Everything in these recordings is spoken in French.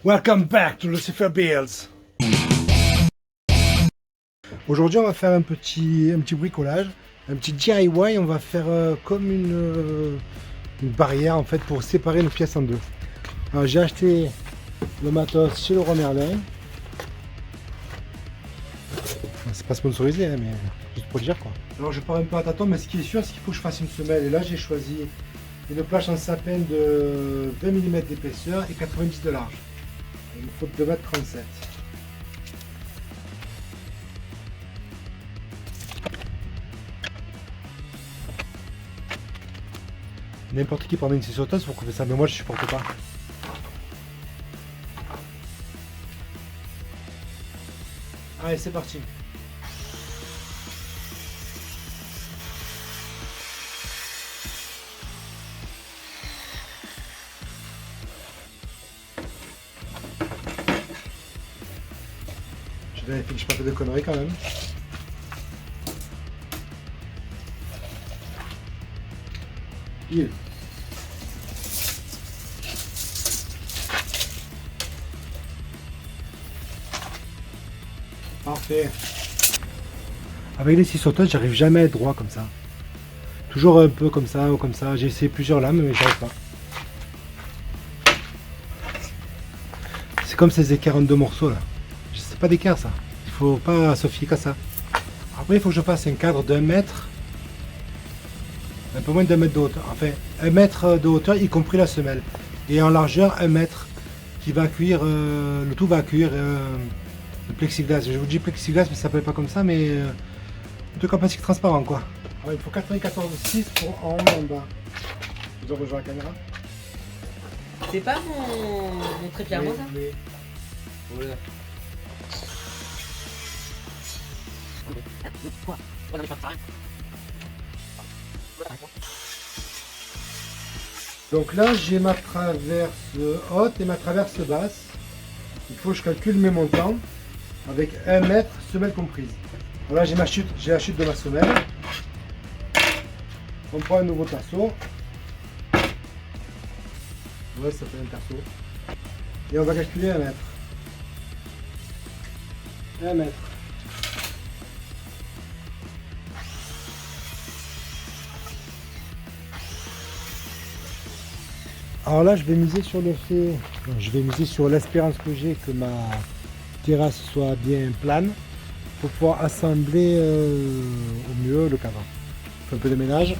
Welcome back to Lucifer Bills. Aujourd'hui, on va faire un petit bricolage, un petit DIY. On va faire comme une barrière en fait pour séparer nos pièces en deux. Alors, j'ai acheté le matos chez Leroy Merlin. C'est pas sponsorisé, hein, mais juste pour dire quoi. Alors, je pars un peu à tâtons, mais ce qui est sûr, c'est qu'il faut que je fasse une semelle. Et là, j'ai choisi une planche en sapin de 20 mm d'épaisseur et 90 de large. Il me faut 2,37 m. N'importe qui prend une scie sauteuse pour couper ça, mais moi je supporte pas. Allez, c'est parti. Je vérifie que je ne pas fait de conneries quand même. Il. Parfait. Avec les scies sauteuses, j'arrive jamais à être droit comme ça. Toujours un peu comme ça ou comme ça. J'ai essayé plusieurs lames, mais j'arrive pas. C'est comme ces équerres en deux morceaux là. C'est pas d'équerre ça. Il faut pas se fier qu'à ça. Après, il faut que je fasse un cadre d'1 mètre. Un peu moins d'1 mètre de hauteur. Enfin, 1 mètre de hauteur, y compris la semelle. Et en largeur, 1 mètre. Qui va cuire, le tout va cuire le plexiglas. Je vous dis plexiglas, mais ça s'appelle pas comme ça, mais de plastique transparent quoi. Alors, il faut 94,6 pour en haut et en bas. Vous en rejoins la caméra. C'est pas mon trépied ça Oui. Voilà. Donc là, j'ai ma traverse haute et ma traverse basse. Il faut que je calcule mes montants avec 1 mètre, semelle comprise. Voilà, j'ai la chute de ma semelle. On prend un nouveau perceau. Ouais, ça fait un perceau. Et on va calculer 1 mètre. 1 mètre. Alors là, je vais miser sur le fait, je vais miser sur l'espérance que j'ai que ma terrasse soit bien plane pour pouvoir assembler au mieux le cadre. Je fais un peu de ménage.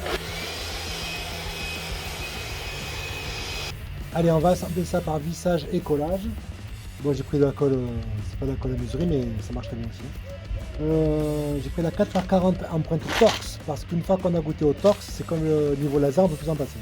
Allez, on va assembler ça par vissage et collage. Bon, j'ai pris de la colle, c'est pas de la colle à mesurer, mais ça marche très bien aussi. J'ai pris la 4x40 empreinte torx parce qu'une fois qu'on a goûté au torx, c'est comme le niveau laser, on peut plus en passer.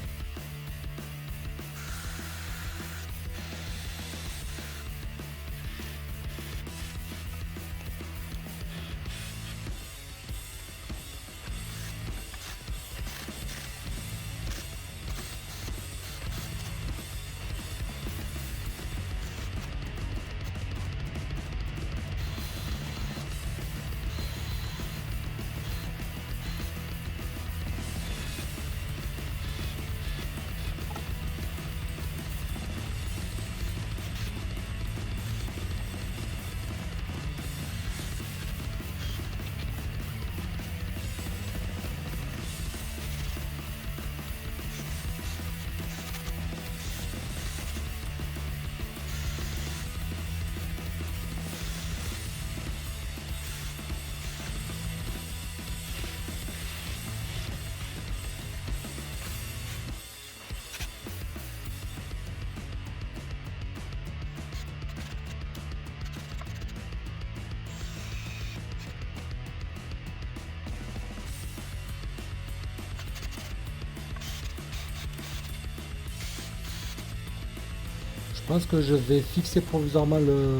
Je pense que je vais fixer provisoirement le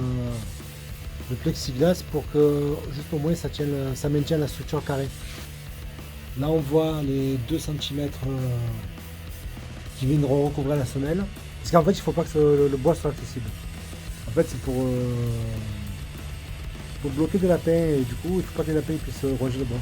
plexiglas pour que juste au moins ça tienne, ça maintienne la structure carrée. Là on voit les 2 cm qui viendront recouvrir la semelle. Parce qu'en fait il ne faut pas que le bois soit accessible. En fait c'est pour bloquer des lapins et du coup il ne faut pas que les lapins puissent ronger le bois.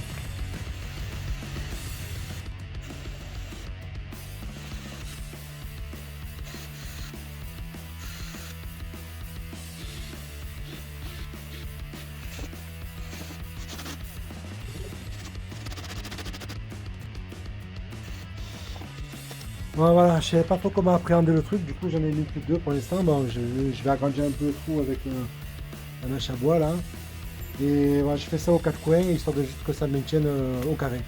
Ouais, voilà, je savais pas trop comment appréhender le truc, du coup j'en ai mis que deux pour l'instant. Bon, je vais agrandir un peu le trou avec un mèche à bois là. Et voilà, je fais ça aux quatre coins, histoire de juste que ça maintienne au carré.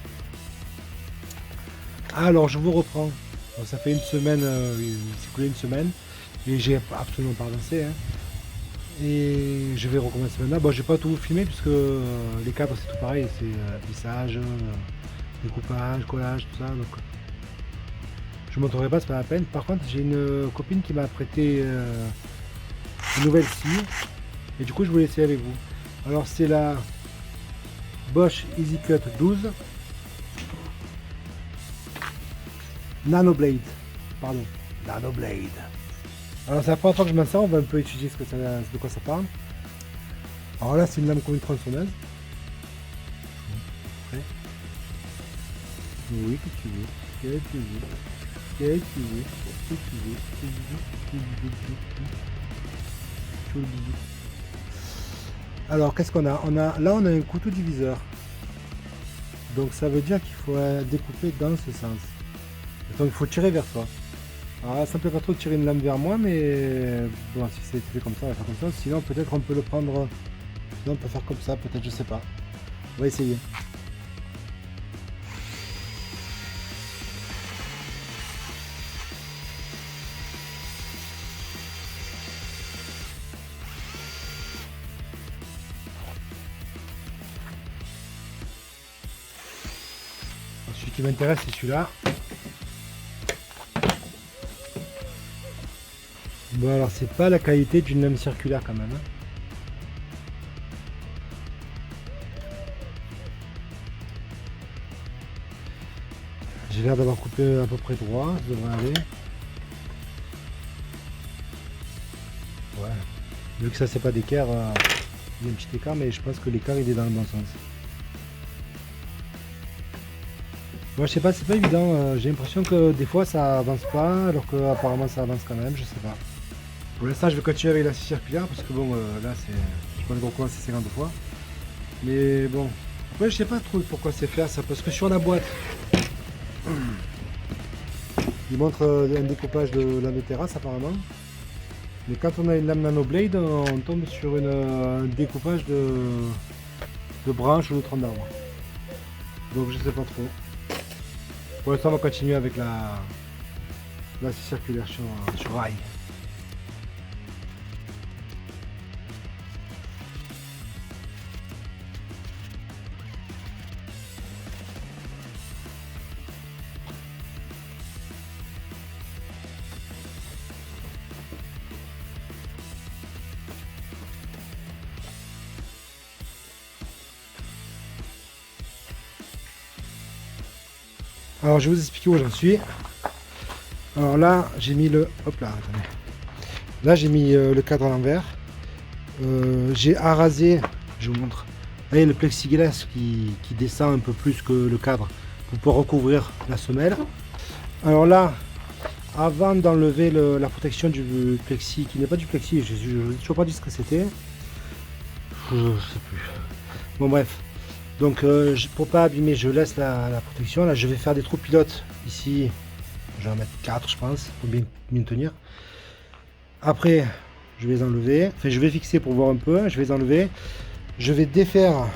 Alors je vous reprends. Bon, ça fait une semaine, il s'est coulé une semaine, et j'ai absolument pas avancé, hein. Et je vais recommencer maintenant. Bon, j'ai pas tout filmé puisque les cadres c'est tout pareil, c'est lissage, découpage, collage, tout ça. Donc je ne montrerai pas, c'est pas la peine. Par contre, j'ai une copine qui m'a prêté une nouvelle scie et du coup je voulais essayer avec vous. Alors c'est la Bosch EasyCut 12 Nano Blade. Pardon, Nano Blade. Alors c'est la première fois que je m'en sers, on va un peu étudier de quoi ça parle. Alors là c'est une lame comme une tronçonneuse. Ouais. Oui, que tu veux. Que tu veux. Que tu veux. Que tu veux. Alors qu'est-ce qu'on a, là on a un couteau diviseur. Donc ça veut dire qu'il faut découper dans ce sens. Donc il faut tirer vers soi. Alors là, ça me plaît pas trop de tirer une lame vers moi, mais bon, si c'est fait comme ça, on va faire comme ça. Sinon, peut-être on peut le prendre. Sinon, on peut faire comme ça, peut-être, je sais pas. On va essayer. Celui qui m'intéresse, c'est celui-là. Bon, alors, c'est pas la qualité d'une lame circulaire quand même, hein. J'ai l'air d'avoir coupé à peu près droit, ça devrait aller. Ouais. Vu que ça c'est pas d'équerre, il y a un petit écart, mais je pense que l'écart il est dans le bon sens. Moi je sais pas, c'est pas évident, j'ai l'impression que des fois ça avance pas, alors que apparemment ça avance quand même, je sais pas. Pour l'instant je vais continuer avec la scie circulaire, parce que bon là c'est. Je pense qu'on recommencer 50 fois. Mais bon. Après je sais pas trop pourquoi c'est faire ça, parce que sur la boîte, il montre un découpage de lame de terrasse apparemment. Mais quand on a une lame nano blade, on tombe sur un découpage de branches ou de troncs d'arbres. Donc je sais pas trop. Pour l'instant on va continuer avec la scie circulaire sur rail. Alors je vais vous expliquer où j'en suis. Alors là j'ai mis le. Hop là, attendez. Là j'ai mis le cadre à l'envers. J'ai arasé, je vous montre. Vous voyez le plexiglas qui descend un peu plus que le cadre pour pouvoir recouvrir la semelle. Alors là, avant d'enlever la protection du plexi, qui n'est pas du plexi, je ne vous ai toujours pas dit ce que c'était. Je sais plus. Bon bref. Donc pour pas abîmer, je laisse la protection. Là je vais faire des trous pilotes ici. Je vais en mettre 4 je pense, pour bien tenir. Après je vais les enlever. Enfin je vais fixer pour voir un peu. Je vais les enlever. Je vais défaire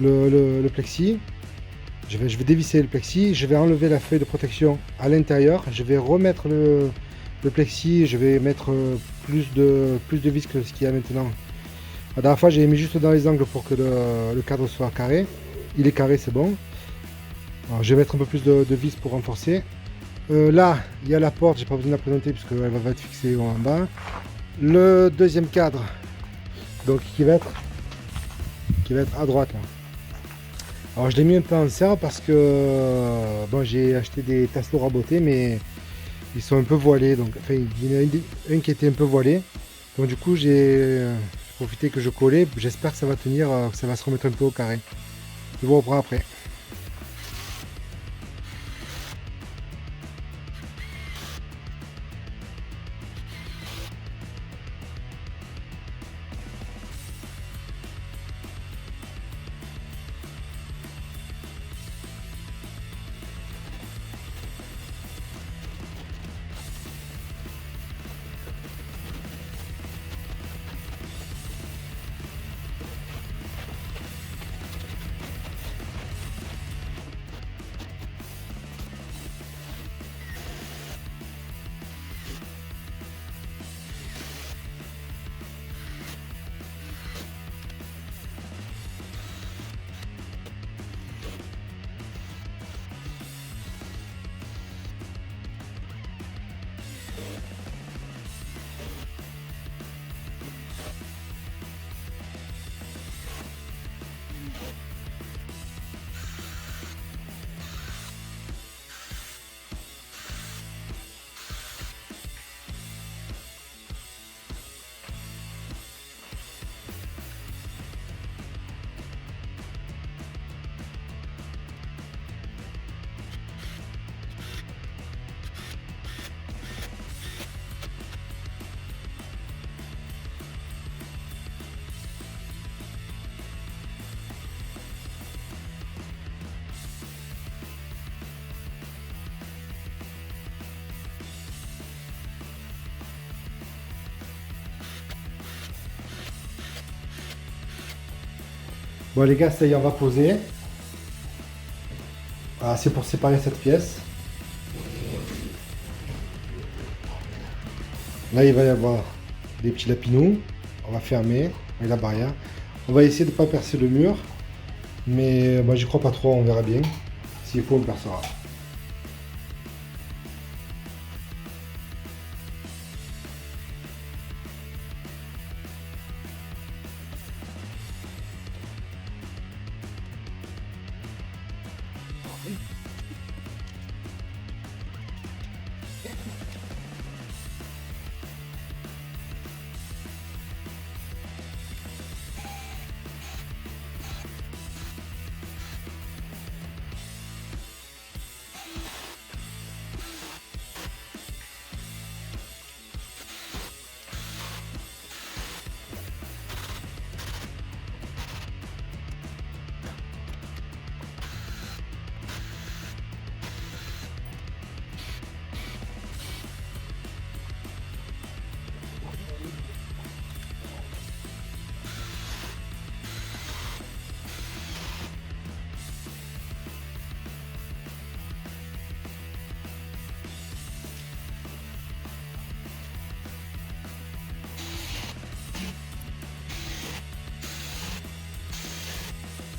le plexi. Je vais dévisser le plexi. Je vais enlever la feuille de protection à l'intérieur. Je vais remettre le plexi. Je vais mettre plus de vis que ce qu'il y a maintenant. La dernière fois j'ai mis juste dans les angles pour que le cadre soit carré. Il est carré, c'est bon. Alors, je vais mettre un peu plus de vis pour renforcer. Là il y a la porte, j'ai pas besoin de la présenter puisqu'elle va être fixée en bas. Le deuxième cadre, donc qui va être à droite là. Alors je l'ai mis un peu en serre parce que bon, j'ai acheté des tasseaux rabotés mais ils sont un peu voilés, donc enfin il y en a un qui était un peu voilé, donc du coup j'ai profité que je collais. J'espère que ça va tenir, que ça va se remettre un peu au carré. Je vous reprends après. Bon les gars, ça y est, on va poser. Ah, c'est pour séparer cette pièce. Là, il va y avoir des petits lapinous. On va fermer avec la barrière. On va essayer de ne pas percer le mur. Mais moi, j'y crois pas trop, on verra bien. S'il faut, on percera.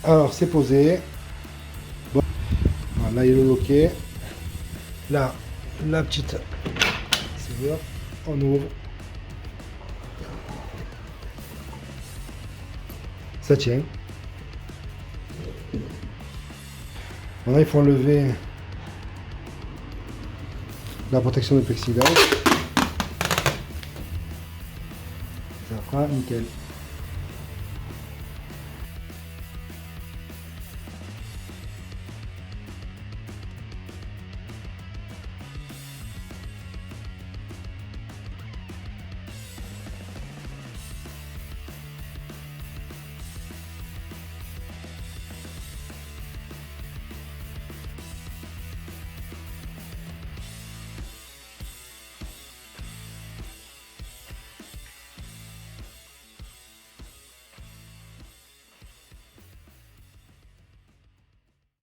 Alors, c'est posé. Bon. Voilà, là, il est le loquet. Là, la petite serrure. On ouvre. Ça tient. Maintenant, il faut enlever la protection de plexiglas. Ça fera nickel.